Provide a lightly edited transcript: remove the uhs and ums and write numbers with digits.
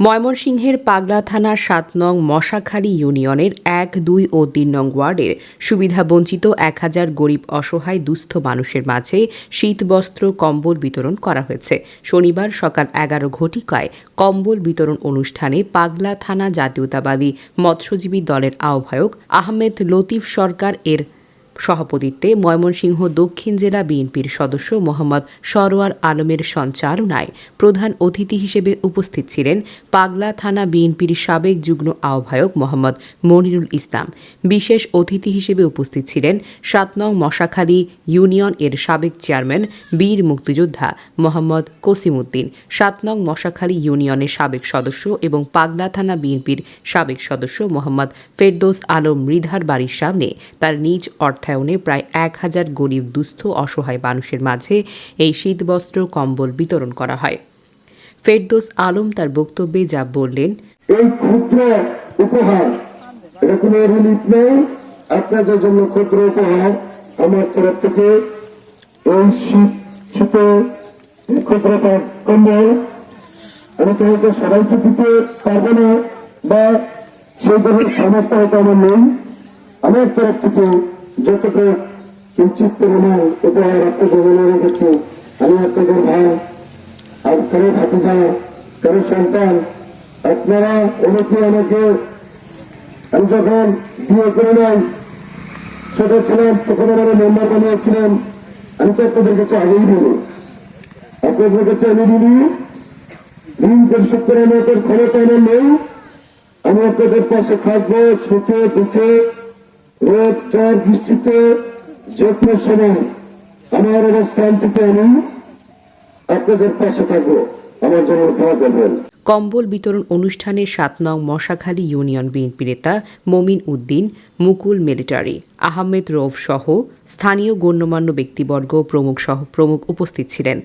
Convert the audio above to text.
ময়মনসিংহের পাগলা থানার ৭ নং মশাখালী ইউনিয়নের ১, ২ ও ৩ নং ওয়ার্ডের সুবিধাবঞ্চিত ১,০০০ গরিব অসহায় দুস্থ মানুষের মাঝে শীতবস্ত্র কম্বল বিতরণ করা হয়েছে। শনিবার সকাল ১১ ঘটিকায় কম্বল বিতরণ অনুষ্ঠানে পাগলা থানা জাতীয়তাবাদী মৎস্যজীবী দলের আহ্বায়ক আহমেদ লতিফ সরকার এর সভাপতিত্বে ময়মনসিংহ দক্ষিণ জেলা বিএনপির সদস্য মোহাম্মদ সরোয়ার আলমের সঞ্চালনায় প্রধান অতিথি হিসেবে উপস্থিত ছিলেন পাগলা থানা বিএনপির সাবেক যুগ্ম আহ্বায়ক মোহাম্মদ মনিরুল ইসলাম। বিশেষ অতিথি হিসেবে উপস্থিত ছিলেন ৭ নং মশাখালী ইউনিয়ন এর সাবেক চেয়ারম্যান বীর মুক্তিযোদ্ধা মোহাম্মদ কসিমউদ্দিন, ৭ নং মশাখালী ইউনিয়নের সাবেক সদস্য এবং পাগলা থানা বিএনপির সাবেক সদস্য মোহাম্মদ ফেরদৌস আলম মৃধার বাড়ির সামনে তার নিজ অর্থায়নে প্রায় ১,০০০ গরিব দুস্থ অসহায় মানুষের মাঝে এই শীতবস্ত্র কম্বল বিতরণ করা হয়। ফেরদৌস আলম তার বক্তব্যে যা বললেন, এই ক্ষুদ্র উপহার, এটা কোনো রিলিফ নেই, আপনাদের জন্য ক্ষুদ্র উপহার আমার তরফ থেকে এই শীতে ক্ষুদ্র কম্বল। আমি তো হয়তো সবাইকে দিতে পারবো না বা সেই ধরনের সামর্থ্য হয়তো আমার নেই। আমার তরফ থেকে যতটুকু কিঞ্চিত পরিমাণ উপহার আপনাদের মনে রেখেছে, আমি আপনাদের ভাই আর কারো ভাতিজা, কারো সন্তান, আপনারা অনেকে আমাকে, আমি যখন বিয়ে করে নাই ছোট ছিলাম তখন আমার মেম্বার বানিয়েছিলেন, আমি তো আপনাদের কাছে আগেই দিব, আপনাদের কাছে আমি দিদি ঋণ পরিশোধ করার মতো ক্ষমতা আমার নেই। আমি আপনাদের পাশে থাকবো সুখে দুঃখে, রোদ ঝড় বৃষ্টিতে, যে কোনো সময় আমার অবস্থান থেকে আমি আপনাদের পাশে থাকবো, আমার জন্য দোয়া করবেন। কম্বল বিতরণ অনুষ্ঠানে ৭ নং মশাখালী ইউনিয়ন বিএনপি নেতা মমিন উদ্দিন, মুকুল মিলিটারি, আহমেদ রৌফ সহ স্থানীয় গণ্যমান্য ব্যক্তিবর্গ প্রমুখ উপস্থিত ছিলেন।